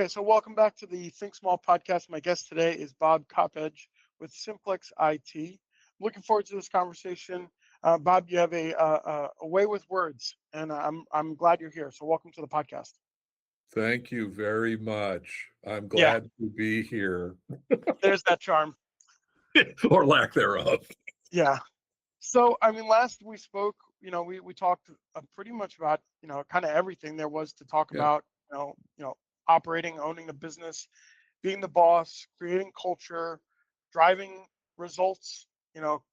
Okay, so welcome back to the Think Small podcast. My guest today is Bob Coppedge with Simplex IT. Looking forward to this conversation. Bob, you have a way with words, and I'm glad you're here. So welcome to the podcast. Thank you very much. I'm Yeah, glad to be here, there's that charm. or lack thereof. Yeah. So I mean, last we spoke, we talked pretty much about kind of everything there was to talk Yeah, about. Operating, owning the business, being the boss, creating culture, driving results. You know,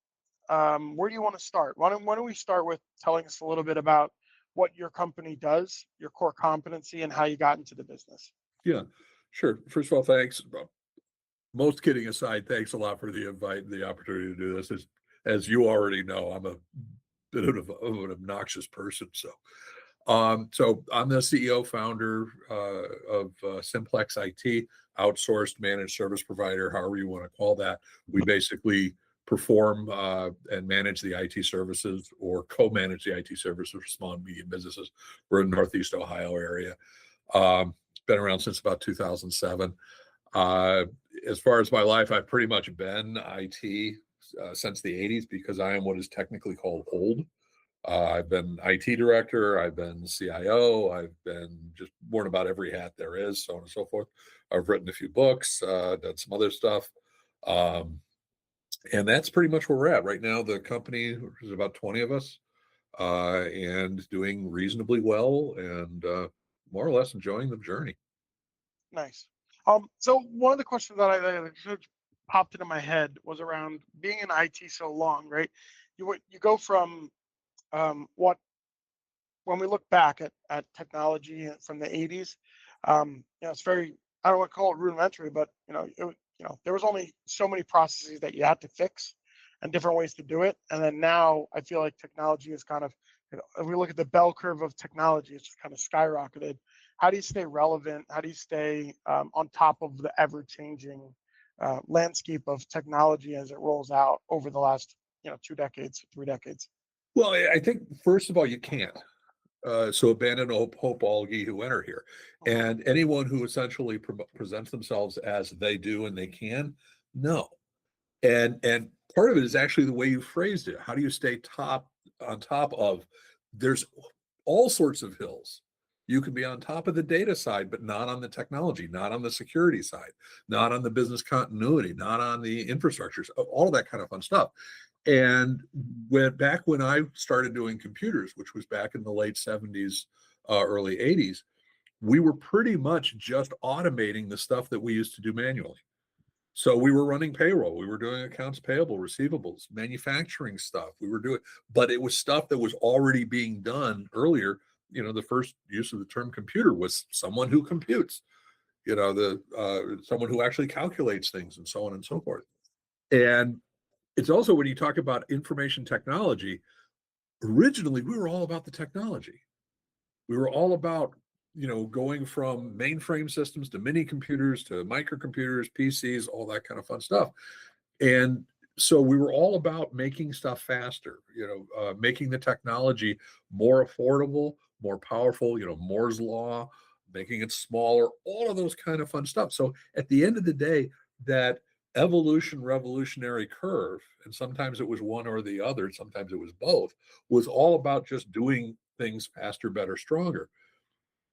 where do you want to start? Why don't we start with telling us a little bit about what your company does, your core competency, and how you got into the business? yeah, sure. First of all, thanks. Most kidding aside, thanks a lot for the invite and the opportunity to do this. As you already know, I'm a bit of an obnoxious person. So I'm the CEO founder of Simplex IT, outsourced managed service provider, however you want to call that. We basically perform and manage the IT services or co-manage the IT services for small and medium businesses. We're in Northeast Ohio area. Been around since about 2007. As far as my life, I've pretty much been IT since the 80s because I am what is technically called old. I've been IT director, I've been CIO, I've been just worn about every hat there is, so on and so forth. I've written a few books, done some other stuff. Um, and that's pretty much where we're at right now. The company is about 20 of us and doing reasonably well and more or less enjoying the journey. Nice. So one of the questions that sort of popped into my head was around being in IT so long, right? You go from what when we look back at technology from the 80s, it's very, I don't want to call it rudimentary, but there was only so many processes that you had to fix and different ways to do it. And then now I feel like technology is kind of, if we look at the bell curve of technology, it's just kind of skyrocketed. How do you stay relevant? How do you stay on top of the ever-changing landscape of technology as it rolls out over the last 2 decades, 3 decades? Well, I think, first of all, you can't. So abandon hope, all ye who enter here. Mhm. And anyone who essentially presents themselves as they do and they can, no. And part of it is actually the way you phrased it. How do you stay on top of? There's all sorts of hills. You can be on top of the data side, but not on the technology, not on the security side, not on the business continuity, not on the infrastructures, all of that kind of fun stuff. And back when I started doing computers, which was back in the late 70s, early 80s, we were pretty much just automating the stuff that we used to do manually. So we were running payroll, we were doing accounts payable, receivables, manufacturing stuff. But it was stuff that was already being done earlier. The first use of the term computer was someone who computes, someone who actually calculates things and so on and so forth. And it's also, when you talk about information technology, originally we were all about the technology. We were all about, going from mainframe systems to mini computers to microcomputers, PCs, all that kind of fun stuff. And so we were all about making stuff faster, making the technology more affordable, more powerful, Moore's law, making it smaller, all of those kind of fun stuff. So at the end of the day, that revolutionary curve, and sometimes it was one or the other, sometimes it was both, was all about just doing things faster, better, stronger.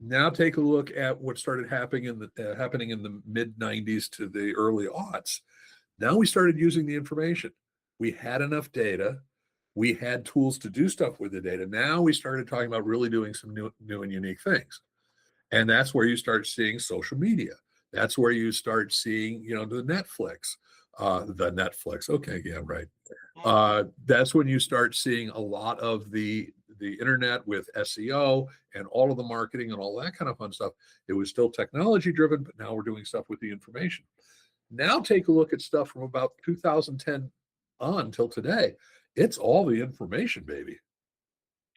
Now take a look at what started happening in the mid 90s to the early aughts. Now we started using the information. We had enough data. We had tools to do stuff with the data. Now we started talking about really doing some new and unique things. And that's where you start seeing social media. That's where you start seeing, the Netflix. Okay, yeah, right. That's when you start seeing a lot of the internet with SEO and all of the marketing and all that kind of fun stuff. It was still technology driven, but now we're doing stuff with the information. Now take a look at stuff from about 2010 on till today. It's all the information, baby.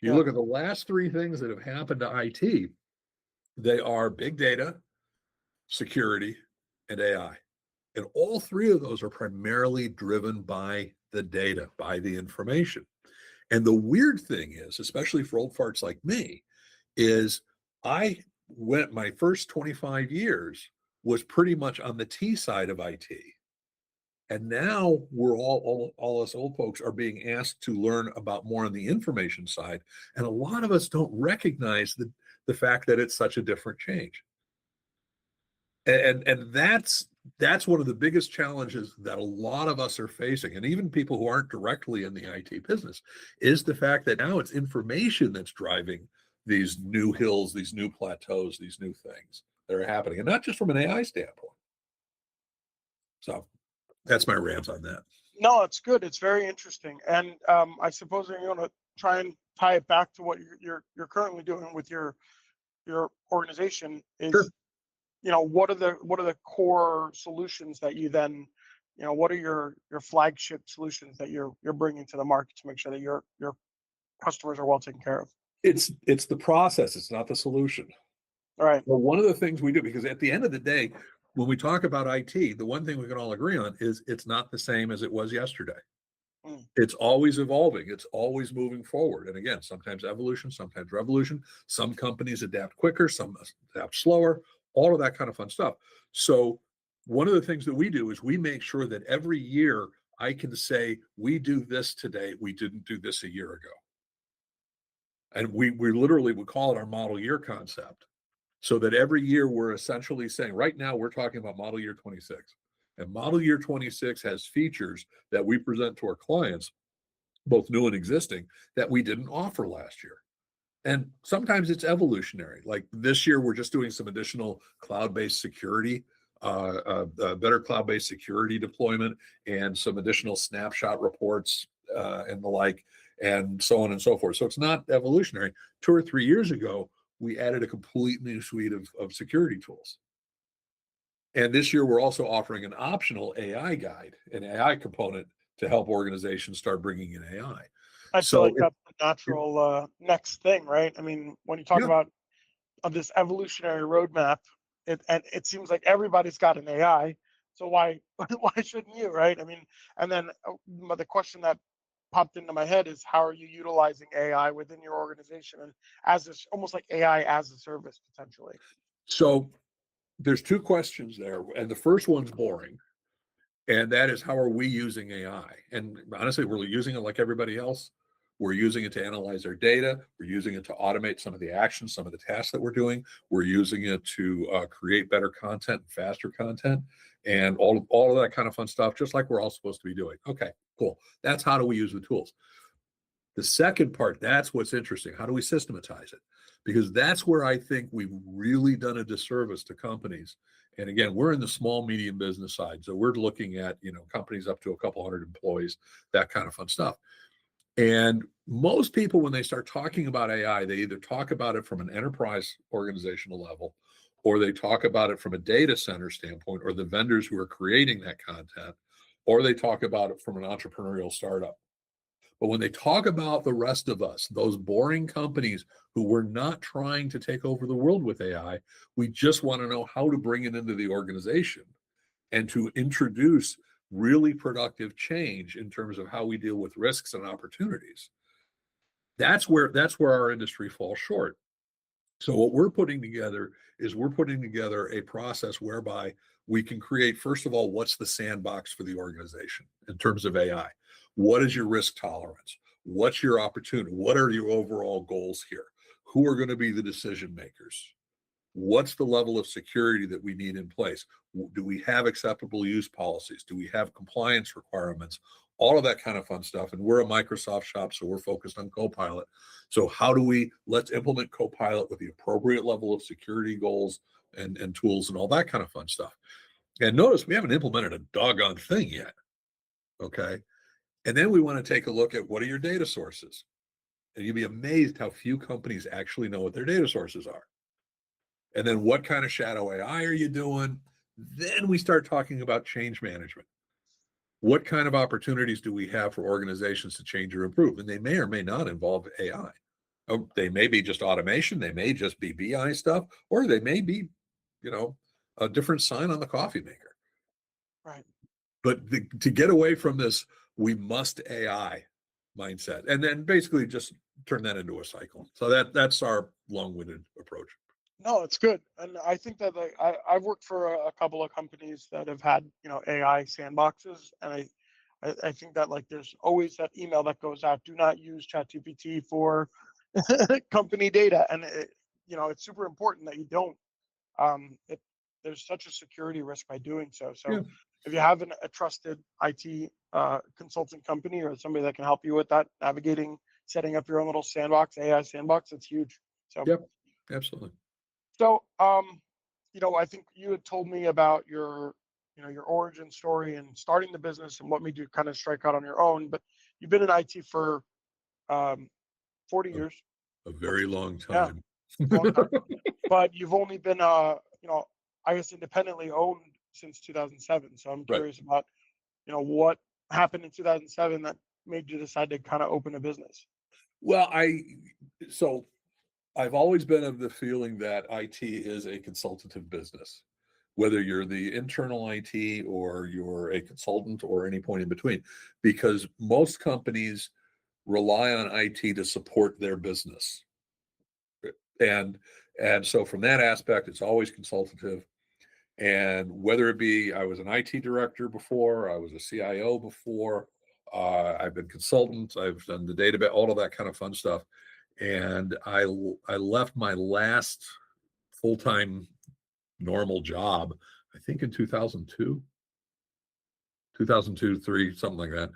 You Yeah. look at the last 3 things that have happened to IT, they are big data, security, and AI. And all 3 of those are primarily driven by the data, by the information. And the weird thing is, especially for old farts like me, is I went my first 25 years was pretty much on the T side of IT. And now we're all us old folks are being asked to learn about more on the information side. And a lot of us don't recognize the fact that it's such a different change. And that's one of the biggest challenges that a lot of us are facing, and even people who aren't directly in the IT business, is the fact that now it's information that's driving these new hills, these new plateaus, these new things that are happening, and not just from an AI standpoint. So that's my rant on that. No, it's good. It's very interesting, and I suppose you're going to try and tie it back to what you're currently doing with your organization. Sure. Is, what are the core solutions that you then, what are your flagship solutions that you're bringing to the market to make sure that your customers are well taken care of? It's the process. It's not the solution. All right. Well, one of the things we do, because at the end of the day, when we talk about IT, the one thing we can all agree on is it's not the same as it was yesterday. Mm. It's always evolving. It's always moving forward. And again, sometimes evolution, sometimes revolution. Some companies adapt quicker, some adapt slower, all of that kind of fun stuff. So one of the things that we do is we make sure that every year I can say, we do this today. We didn't do this a year ago. And we literally would call it our model year concept. So that every year we're essentially saying, right now we're talking about model year 26. And model year 26 has features that we present to our clients, both new and existing, that we didn't offer last year. And sometimes it's evolutionary. Like this year, we're just doing some additional cloud-based security, better cloud-based security deployment, and some additional snapshot reports and the like, and so on and so forth. So it's not evolutionary. 2 or 3 years ago, we added a complete new suite of security tools. And this year, we're also offering an optional AI guide, an AI component to help organizations start bringing in AI. I feel like So that's the natural next thing, right? I mean, when you talk yeah, about this evolutionary roadmap, it seems like everybody's got an AI. So why why shouldn't you, right? I mean, and then the question that popped into my head is, how are you utilizing AI within your organization, and as this almost like AI as a service potentially? so there's 2 questions there, and the first one's boring, and that is, how are we using AI? And honestly, we're using it like everybody else. We're using it to analyze our data. We're using it to automate some of the actions, some of the tasks that we're doing. We're using it to create better content, faster content, and all of that kind of fun stuff, just like we're all supposed to be doing. Okay, cool. That's how do we use the tools. The second part, that's what's interesting. How do we systematize it? Because that's where I think we've really done a disservice to companies. And again, we're in the small, medium business side. So we're looking at, companies up to a couple hundred employees, that kind of fun stuff. And most people, when they start talking about AI, they either talk about it from an enterprise organizational level, or they talk about it from a data center standpoint, or the vendors who are creating that content, or they talk about it from an entrepreneurial startup. But when they talk about the rest of us, those boring companies who were not trying to take over the world with AI, we just want to know how to bring it into the organization and to introduce really productive change in terms of how we deal with risks and opportunities. That's where our industry falls short. So what we're putting together is we're putting together a process whereby we can create, first of all, what's the sandbox for the organization in terms of AI? What is your risk tolerance? What's your opportunity? What are your overall goals here? Who are going to be the decision makers? What's the level of security that we need in place? Do we have acceptable use policies? Do we have compliance requirements? All of that kind of fun stuff. And we're a Microsoft shop, so we're focused on Copilot. So let's implement Copilot with the appropriate level of security goals and tools and all that kind of fun stuff. And notice we haven't implemented a doggone thing yet. Okay. And then we want to take a look at, what are your data sources? And you'd be amazed how few companies actually know what their data sources are. And then what kind of shadow AI are you doing? Then we start talking about change management. What kind of opportunities do we have for organizations to change or improve? And they may or may not involve AI. They may be just automation. They may just be BI stuff, or they may be, a different sign on the coffee maker. Right. But to get away from this, we must AI mindset, and then basically just turn that into a cycle. So that's our long-winded approach. No, it's good, and I think that like I've worked for a couple of companies that have had AI sandboxes, and I think that like there's always that email that goes out: do not use ChatGPT for company data, and it's super important that you don't. It There's such a security risk by doing so. Yeah, So if you have a trusted IT consulting company or somebody that can help you with that, navigating, setting up your own little sandbox, AI sandbox, it's huge. So. yep, absolutely. So, I think you had told me about your origin story and starting the business and what made you kind of strike out on your own. But you've been in IT for um, 40 A, years, a which very is, long yeah, time. it's a long time. But you've only been, I guess, independently owned since 2007. So I'm Right. curious about, what happened in 2007 that made you decide to kind of open a business. Well, so I've always been of the feeling that IT is a consultative business, whether you're the internal IT or you're a consultant or any point in between, because most companies rely on IT to support their business. And and so from that aspect, it's always consultative. And whether it be I was an IT director before, I was a CIO before, I've been consultant, I've done the database, all of that kind of fun stuff. And I left my last full-time normal job, I think in 2002, 2002, 3, something like that.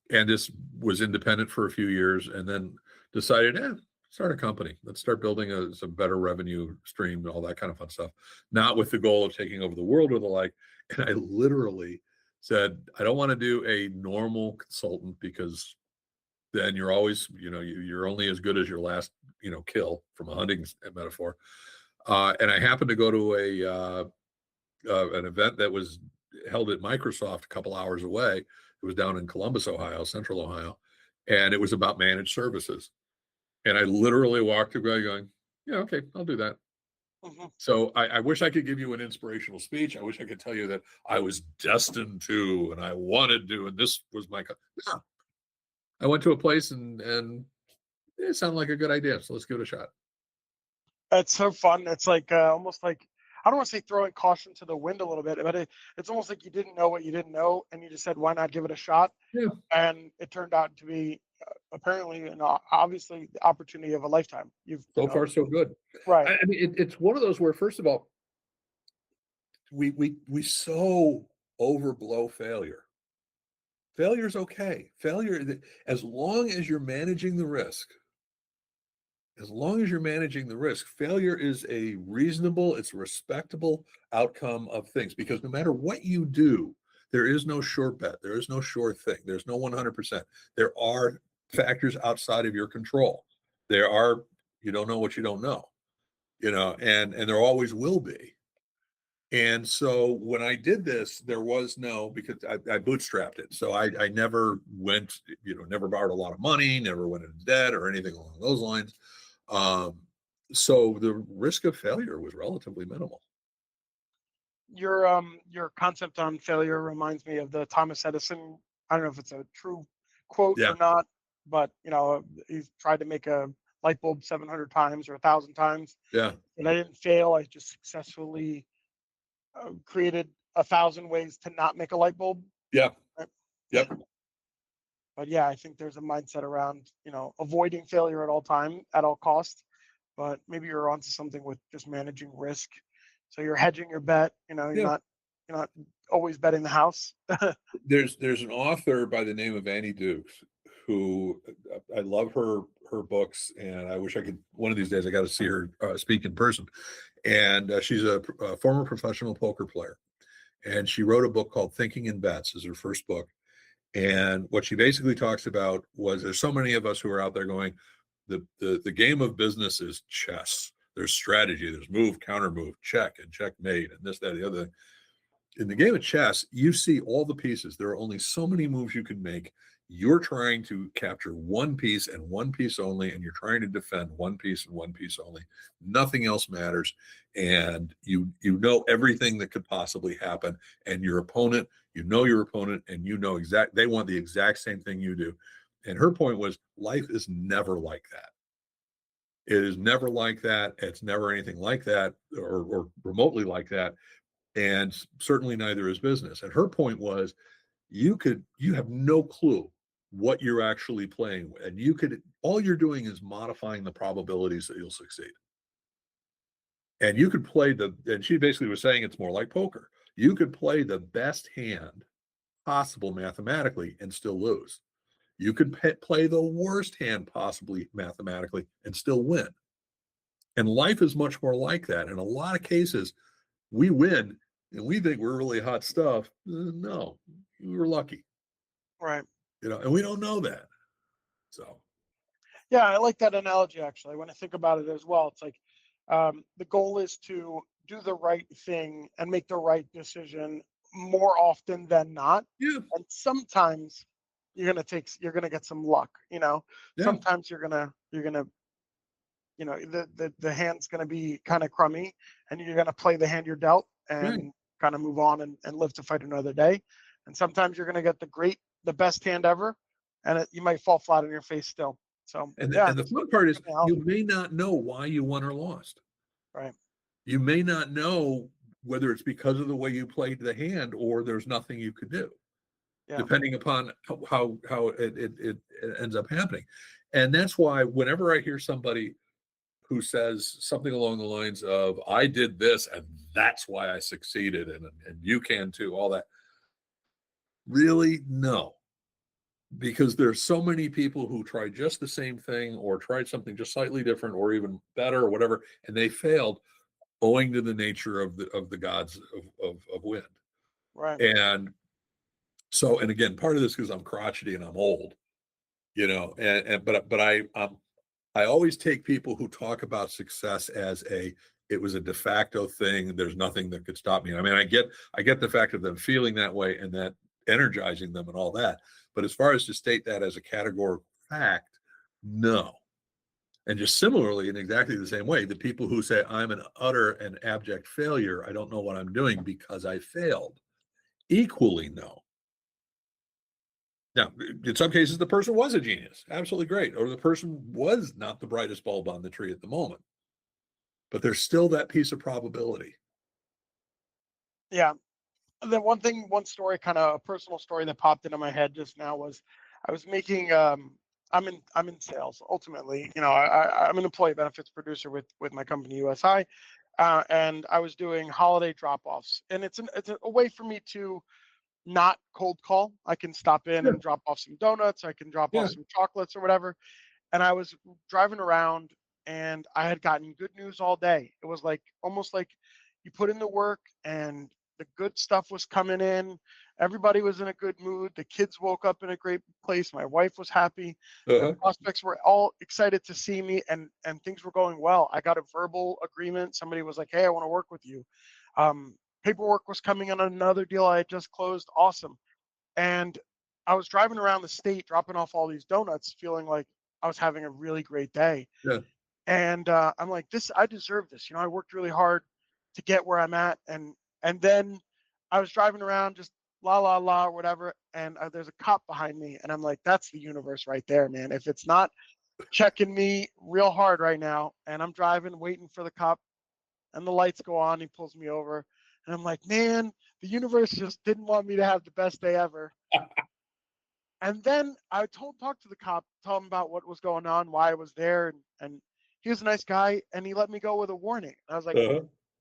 And just was independent for a few years and then decided, start a company. Let's start building some better revenue stream and all that kind of fun stuff. Not with the goal of taking over the world or the like. And I literally said, I don't want to do a normal consultant because then you're always, you're only as good as your last, kill from a hunting metaphor. And I happened to go to an event that was held at Microsoft a couple hours away. It was down in Columbus, Ohio, Central Ohio, and it was about managed services. And I literally walked away going, "Yeah, okay, I'll do that." Mhm. So I wish I could give you an inspirational speech. I wish I could tell you that I was destined to and I wanted to, and this was my. No, I went to a place and it sounded like a good idea, so let's give it a shot. It's so fun. It's like almost like I don't want to say throwing caution to the wind a little bit, but it's almost like you didn't know what you didn't know, and you just said, "Why not give it a shot?" Yeah, And it turned out to be apparently and obviously the opportunity of a lifetime. so far so good. Right. I mean, it's one of those where, first of all, we so overblow failure. Failure is okay. As long as you're managing the risk, as long as you're managing the risk, failure is a reasonable, it's a respectable outcome of things because no matter what you do, there is no sure bet. There is no sure thing. There's no 100%. There are factors outside of your control. There are, you don't know what you don't know, and there always will be. And so when I did this, there was no, because I bootstrapped it. So I never went, never borrowed a lot of money, never went into debt or anything along those lines. Um, so the risk of failure was relatively minimal. Your concept on failure reminds me of the Thomas Edison. I don't know if it's a true quote Yeah. or not, but he's tried to make a light bulb 700 times or 1,000 times, Yeah. and I didn't fail. I just successfully created 1,000 ways to not make a light bulb. Yeah. Right? Yep. But yeah, I think there's a mindset around avoiding failure at all costs. But maybe you're onto something with just managing risk. So you're hedging your bet. Yeah. You're not always betting the house. There's an author by the name of Annie Dukes who I love her books, and I wish I could one of these days I got to see her speak in person. And she's a former professional poker player, and she wrote a book called Thinking in Bets, is her first book. And what she basically talks about was there's so many of us who are out there going, the game of business is chess. There's strategy, there's move, counter move, check and checkmate, and this, that, the other thing. In the game of chess, you see all the pieces. There are only so many moves you can make. You're trying to capture one piece and one piece only, and you're trying to defend one piece and one piece only. Nothing else matters. And you know everything that could possibly happen. And your opponent, and they want the exact same thing you do. And her point was life is never like that. It is never like that. It's never anything like that, or remotely like that. And certainly neither is business. And her point was, you have no clue what you're actually playing with. And all you're doing is modifying the probabilities that you'll succeed. And you could play and she basically was saying it's more like poker. You could play the best hand possible mathematically and still lose. You could play the worst hand possibly mathematically and still win. And life is much more like that. In a lot of cases, we win and we think we're really hot stuff. No, we were lucky, Right. and we don't know that. So, Yeah, I like that analogy actually. When I think about it as well, it's like the goal is to do the right thing and make the right decision more often than not. yeah, And sometimes you're gonna get some luck. yeah, Sometimes you're gonna the hand's gonna be kind of crummy, and you're gonna play the hand you're dealt right. and kind of move on and live to fight another day. And sometimes you're gonna get the best hand ever, and you might fall flat on your face still. So And yeah, the it's fun part a is good you analogy. may not know why you won or lost. Right. You may not know whether it's because of the way you played the hand or there's nothing you could do, Yeah. depending upon how it ends up happening. And that's why whenever I hear somebody who says something along the lines of, I did this and that's why I succeeded, and you can too, all that. Really? No. Because there's so many people who tried just the same thing or tried something just slightly different or even better or whatever, and they failed owing to the nature of the gods of wind. Right. And so, and again, part of this because I'm crotchety and I'm old, but I always take people who talk about success as it was a de facto thing. There's nothing that could stop me. I mean, I get the fact of them feeling that way and that energizing them and all that. But as far as to state that as a categorical fact, no. And just similarly, in exactly the same way, the people who say I'm an utter and abject failure, I don't know what I'm doing because I failed, equally no. Now, in some cases, the person was a genius, absolutely great, or the person was not the brightest bulb on the tree at the moment, but there's still that piece of probability. Yeah. And then one story, kind of a personal story that popped into my head just now was I was making I'm in sales ultimately. I'm an employee benefits producer with my company USI, and I was doing holiday drop offs, and it's a way for me to not cold call. I can stop in Sure. and drop off some donuts. I can drop off Yeah. some chocolates or whatever. And I was driving around, and I had gotten good news all day. It was like almost like you put in the work and the good stuff was coming in. Everybody was in a good mood. The kids woke up in a great place. My wife was happy. The Uh-huh. prospects were all excited to see me, and things were going well. I got a verbal agreement. Somebody was like, "Hey, I want to work with you." Paperwork was coming on another deal I had just closed. Awesome. And I was driving around the state dropping off all these donuts, feeling like I was having a really great day. Yeah. And I'm like, I deserve this. I worked really hard to get where I'm at. And then I was driving around just la la la or whatever, and there's a cop behind me, and I'm like, that's the universe right there, man. If it's not checking me real hard right now, and I'm driving, waiting for the cop, and the lights go on, he pulls me over, and I'm like, man, the universe just didn't want me to have the best day ever. And then I talked to the cop, told him about what was going on, why I was there, and he was a nice guy, and he let me go with a warning. Uh-huh.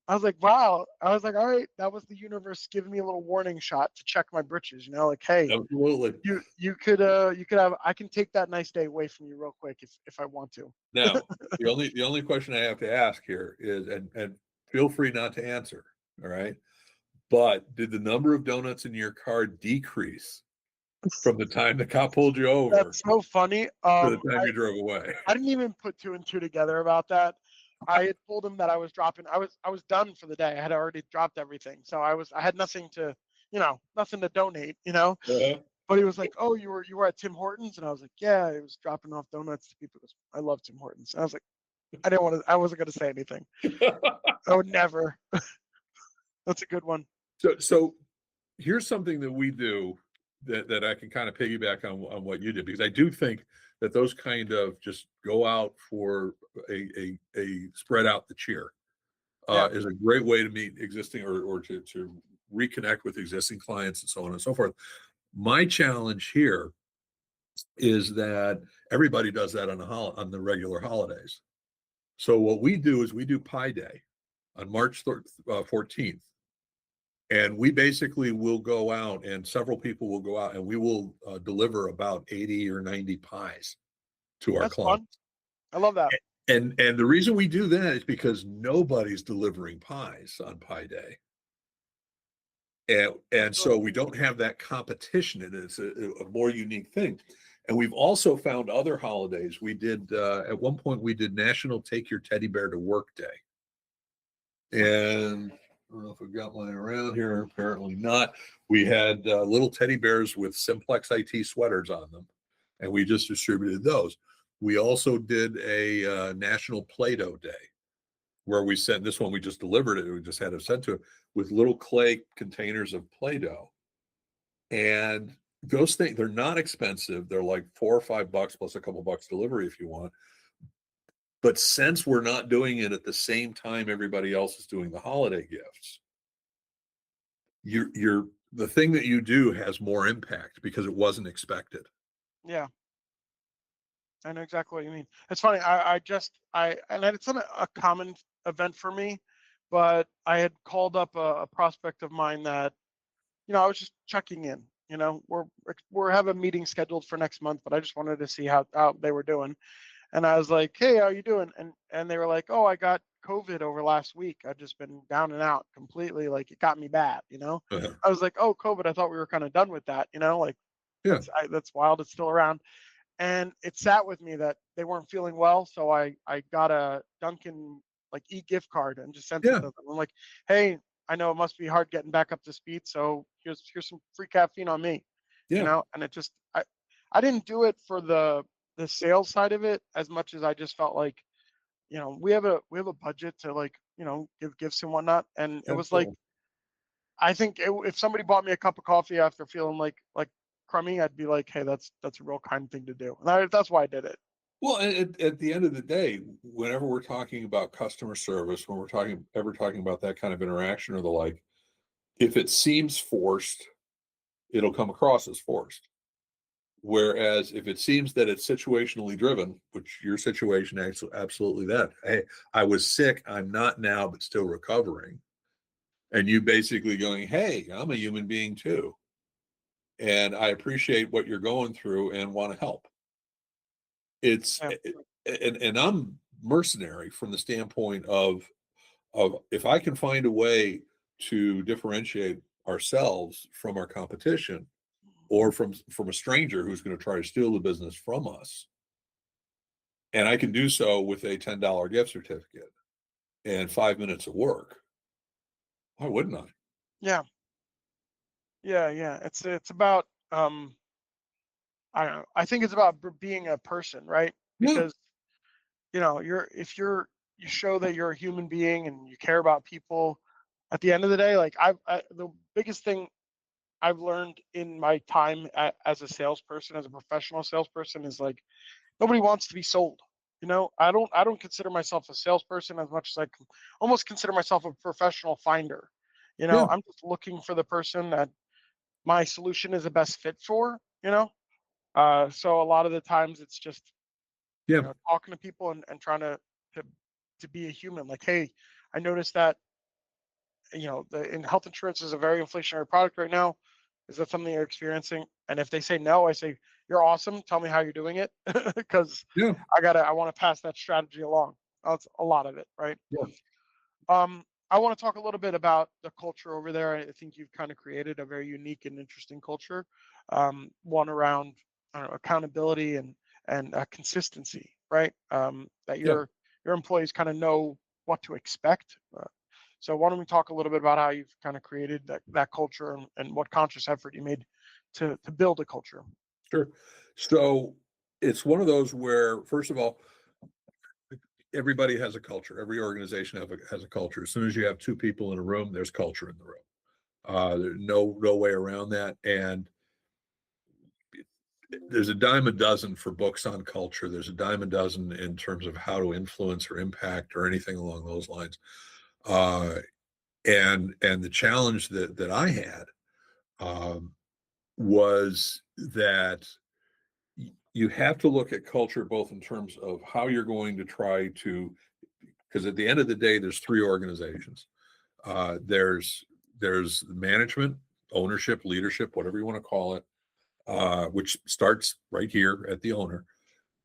I was like, wow. I was like, all right, that was the universe giving me a little warning shot to check my britches. Like, hey, Absolutely. you could have, I can take that nice day away from you real quick if I want to. Now, the only question I have to ask here is, and feel free not to answer, all right? But did the number of donuts in your car decrease from the time the cop pulled you over That's so funny. to the time you drove away? I didn't even put two and two together about that. I had told him that I was dropping. I was done for the day. I had already dropped everything, so I had nothing to, nothing to donate. Uh-huh. But he was like, "Oh, you were at Tim Hortons," and I was like, "Yeah, I was dropping off donuts to people. I love Tim Hortons." And I was like, I wasn't gonna say anything. I would never. That's a good one. So here's something that we do that I can kind of piggyback on what you did, because I do think that those kind of just go out for a spread out the cheer Yeah. is a great way to meet existing or to reconnect with existing clients and so on and so forth. My challenge here is that everybody does that on the regular holidays. So what we do is we do Pi Day on March 14th. And we basically will go out, and several people will go out, and we will deliver about 80 or 90 pies to our That's fun. clients. I love that. And the reason we do that is because nobody's delivering pies on Pi Day. And so we don't have that competition, and it's a more unique thing. And we've also found other holidays. We did at one point we did National Take Your Teddy Bear to Work Day. And I don't know if I've got mine around here. Apparently not. We had little teddy bears with Simplex IT sweaters on them, and we just distributed those. We also did a National Play-Doh Day, where we sent this one. We just delivered it. We just had it sent to it with little clay containers of Play-Doh, and those things, they're not expensive. They're like $4 or $5 plus a couple bucks delivery if you want. But since we're not doing it at the same time everybody else is doing the holiday gifts, you're the thing that you do has more impact because it wasn't expected. Yeah. I know exactly what you mean. It's funny. And it's not a common event for me, but I had called up a prospect of mine that, I was just checking in. We're have a meeting scheduled for next month, but I just wanted to see how they were doing. And I was like, "Hey, how you doing?" And they were like, "Oh, I got COVID over last week. I've just been down and out completely. Like it got me bad." Uh-huh. I was like, "Oh, COVID. I thought we were kind of done with that. Like Yeah, that's wild. It's still around." And it sat with me that they weren't feeling well, so I got a Dunkin' like gift card and just sent it yeah, to them. I'm like, "Hey, I know it must be hard getting back up to speed, so here's some free caffeine on me." yeah, And it just I didn't do it for the sales side of it as much as I just felt like, we have a budget to like, give gifts and whatnot. And it was like absolutely. I think if somebody bought me a cup of coffee after feeling like crummy, I'd be like, "Hey, that's a real kind thing to do." And that's why I did it. Well, at the end of the day, whenever we're talking about customer service, when we're talking about that kind of interaction or the like, if it seems forced, it'll come across as forced. Whereas if it seems that it's situationally driven, which your situation absolutely that, hey, I was sick, I'm not now, but still recovering. And you basically going, hey, I'm a human being too. And I appreciate what you're going through and want to help. It's Yeah, and I'm mercenary from the standpoint of if I can find a way to differentiate ourselves from our competition or from a stranger who's going to try to steal the business from us, and I can do so with a $10 gift certificate and 5 minutes of work, why wouldn't I? yeah, yeah. It's about I don't know. I think it's about being a person, right? Yeah, Because you show that you're a human being and you care about people. At the end of the day, like the biggest thing I've learned in my time as a salesperson, as a professional salesperson, is like nobody wants to be sold. I don't consider myself a salesperson as much as I can almost consider myself a professional finder. yeah, I'm just looking for the person that my solution is the best fit for. So a lot of the times it's just yeah, talking to people and trying to to be a human. Like, hey, I noticed that the in health insurance is a very inflationary product right now. Is that something you're experiencing? And if they say no, I say you're awesome. Tell me how you're doing it, because yeah, I want to pass that strategy along. That's a lot of it, right? yeah, I want to talk a little bit about the culture over there. I think you've kind of created a very unique and interesting culture, one around I don't know, accountability and consistency, right? That yeah. your employees kind of know what to expect. So why don't we talk a little bit about how you've kind of created that culture and what conscious effort you made to build a culture? Sure. So it's one of those where, first of all, everybody has a culture. Every organization has a culture. As soon as you have two people in a room, there's culture in the room. There's no way around that. And there's a dime a dozen for books on culture. There's a dime a dozen in terms of how to influence or impact or anything along those lines. Uh, and the challenge that I had um, was that you have to look at culture both in terms of how you're going to try to, because at the end of the day, there's three organizations. There's management, ownership, leadership, whatever you want to call it, which starts right here at the owner.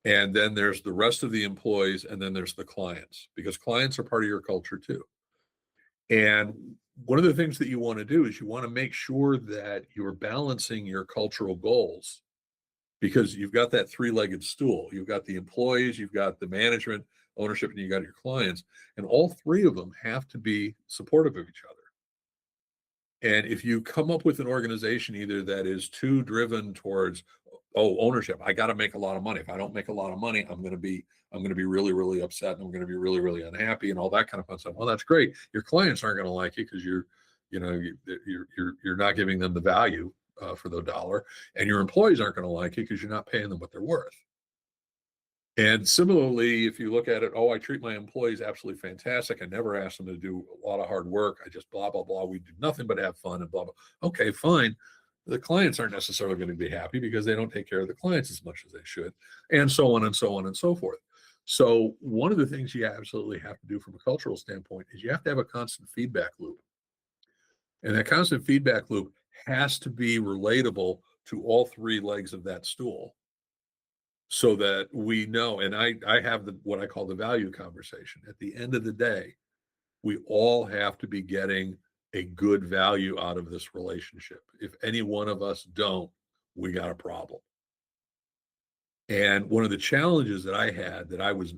And then there's the rest of the employees, and then there's the clients, because clients are part of your culture too. And one of the things that you want to do is you want to make sure that you're balancing your cultural goals, because you've got that three-legged stool. You've got the employees, you've got the management, ownership, and you got your clients. And all three of them have to be supportive of each other. And if you come up with an organization either that is too driven towards, oh, ownership, I got to make a lot of money. If I don't make a lot of money, I'm going to be really, really upset, and I'm going to be really, really unhappy, and all that kind of fun stuff. Well, that's great. Your clients aren't going to like you because you're not giving them the value for the dollar, and your employees aren't going to like you because you're not paying them what they're worth. And similarly, if you look at it, oh, I treat my employees absolutely fantastic. I never ask them to do a lot of hard work. I just blah, blah, blah. We do nothing but have fun and blah, blah. Okay, fine. The clients aren't necessarily going to be happy because they don't take care of the clients as much as they should, and so on and so on and so forth. So one of the things you absolutely have to do from a cultural standpoint is you have to have a constant feedback loop. And that constant feedback loop has to be relatable to all three legs of that stool, so that we know. And I have what I call the value conversation. At the end of the day, we all have to be getting a good value out of this relationship. If any one of us don't, we got a problem. And one of the challenges that I had that I was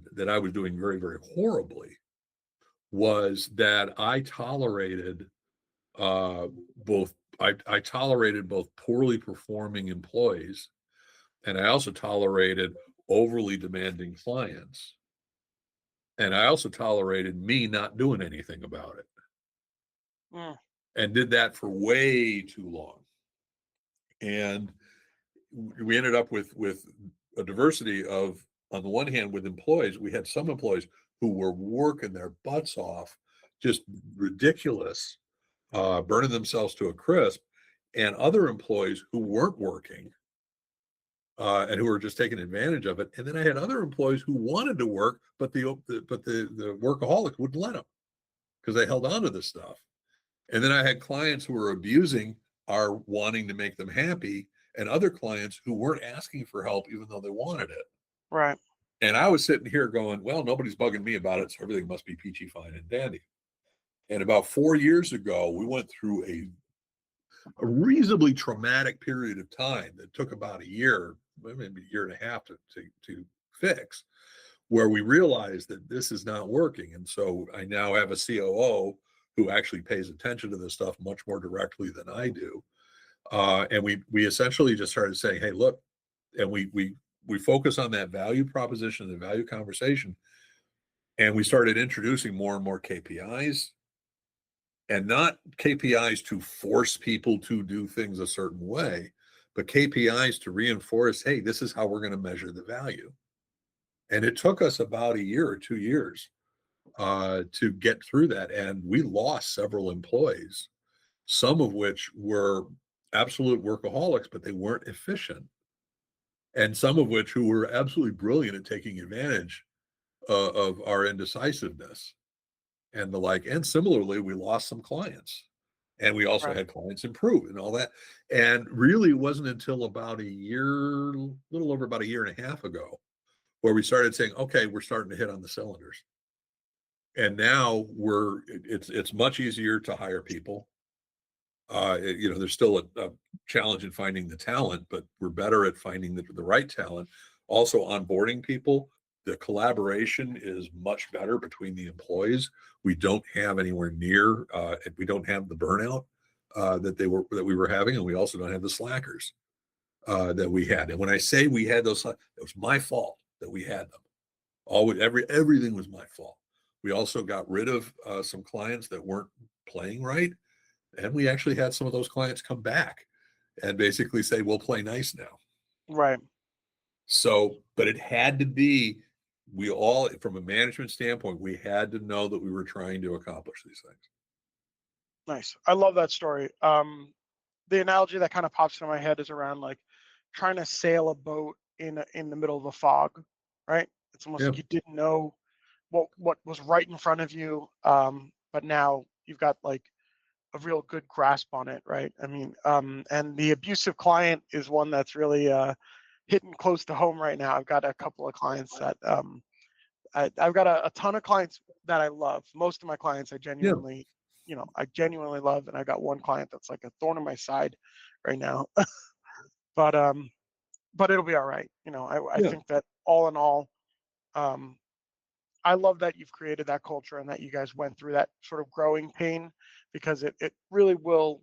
doing very, very horribly was that I tolerated both I tolerated both poorly performing employees, and I also tolerated overly demanding clients. And I also tolerated me not doing anything about it. Mm. And did that for way too long. And we ended up with a diversity of, on the one hand, with employees, we had some employees who were working their butts off, just ridiculous, burning themselves to a crisp, and other employees who weren't working, and who were just taking advantage of it. And then I had other employees who wanted to work, but the workaholics wouldn't let them because they held on to this stuff. And then I had clients who were abusing our wanting to make them happy, and other clients who weren't asking for help even though they wanted it. Right. And I was sitting here going, well, nobody's bugging me about it, so everything must be peachy fine and dandy. And about 4 years ago, we went through a reasonably traumatic period of time that took about a year, maybe a year and a half to fix, where we realized that this is not working. And so I now have a COO who actually pays attention to this stuff much more directly than I do. And we essentially just started saying, hey, look, and we focus on that value proposition, the value conversation, and we started introducing more and more KPIs, and not KPIs to force people to do things a certain way, but KPIs to reinforce, hey, this is how we're going to measure the value. And it took us about a year or 2 years to get through that. And we lost several employees, some of which were absolute workaholics, but they weren't efficient. And some of which who were absolutely brilliant at taking advantage of our indecisiveness and the like. And similarly, we lost some clients, and we also Right. had clients improve and all that. And really, it wasn't until about little over about a year and a half ago, where we started saying, okay, we're starting to hit on the cylinders. And now it's much easier to hire people. There's still a challenge in finding the talent, but we're better at finding the right talent. Also, onboarding people, the collaboration is much better between the employees. We don't have anywhere near, we don't have the burnout that we were having, and we also don't have the slackers that we had. And when I say we had those, it was my fault that we had them. Everything was my fault. We also got rid of some clients that weren't playing right. And we actually had some of those clients come back and basically say, we'll play nice now. Right. So, but it had to be, we all, from a management standpoint, we had to know that we were trying to accomplish these things. Nice. I love that story. The analogy that kind of pops into my head is around like trying to sail a boat in the middle of a fog, right? It's almost Yeah. like you didn't know what was right in front of you, but now you've got like a real good grasp on it, right? I mean, and the abusive client is one that's really hitting close to home right now. I've got a couple of clients that I've got a ton of clients that I love. Most of my clients Yeah. I genuinely love, and I got one client that's like a thorn in my side right now. but but it'll be all right. I Yeah. think that all in all, um, I love that you've created that culture and that you guys went through that sort of growing pain because it really will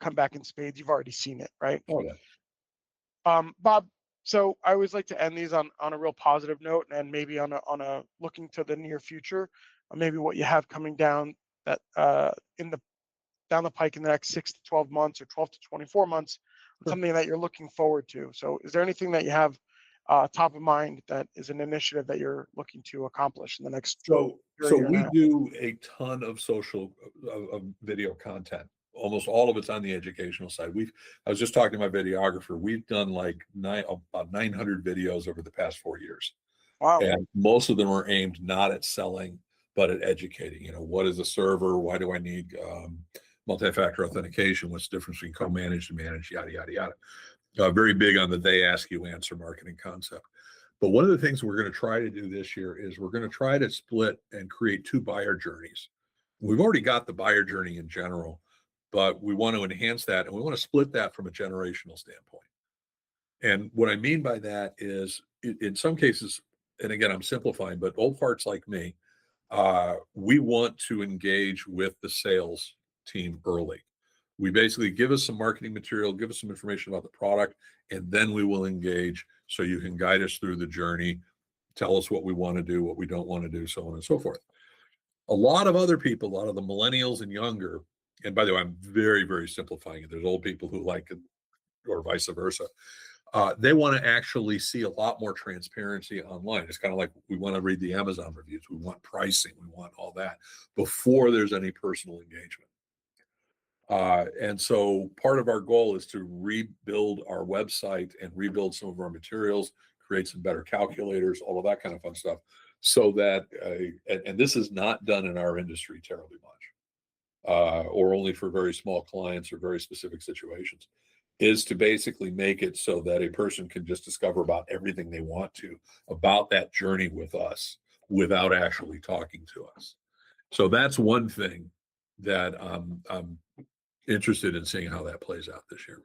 come back in spades. You've already seen it, right? Oh, yeah. Bob, so I always like to end these on a real positive note and maybe on a looking to the near future, maybe what you have coming down that in the down the pike in the next 6 to 12 months or 12 to 24 months, Sure. something that you're looking forward to. So, is there anything that you have top of mind that is an initiative that you're looking to accomplish in the next So year and a we half? do a ton of social of video content. Almost all of it's on the educational side. I was just talking to my videographer. We've done like about 900 videos over the past 4 years. Wow. And most of them are aimed not at selling, but at educating. What is a server? Why do I need multi-factor authentication? What's the difference between co-managed and managed? Yada, yada, yada. Very big on the they ask you answer marketing concept. But one of the things we're going to try to do this year is we're going to try to split and create two buyer journeys. We've already got the buyer journey in general, but we want to enhance that and we want to split that from a generational standpoint. And what I mean by that is, in some cases, and again, I'm simplifying, but old farts like me, we want to engage with the sales team early. We basically give us some marketing material, give us some information about the product, and then we will engage so you can guide us through the journey, tell us what we want to do, what we don't want to do, so on and so forth. A lot of other people, a lot of the millennials and younger, and by the way, I'm very, very simplifying it. There's old people who like it or vice versa. They want to actually see a lot more transparency online. It's kind of like we want to read the Amazon reviews. We want pricing. We want all that before there's any personal engagement. And so part of our goal is to rebuild our website and rebuild some of our materials, create some better calculators, all of that kind of fun stuff. So that, and this is not done in our industry terribly much, or only for very small clients or very specific situations, is to basically make it so that a person can just discover about everything they want to about that journey with us without actually talking to us. So that's one thing that I'm interested in seeing how that plays out this year.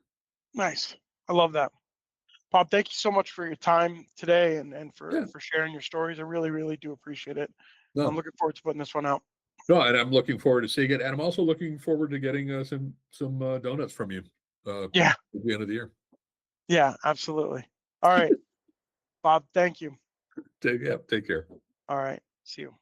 Nice. I love that. Bob, thank you so much for your time today and Yeah, for sharing your stories. I really, really do appreciate it. I'm no, looking forward to putting this one out. no, and I'm looking forward to seeing it, and I'm also looking forward to getting some donuts from you at Yeah, the end of the year. yeah, absolutely. All right, Bob, thank you. Take care. All right, see you.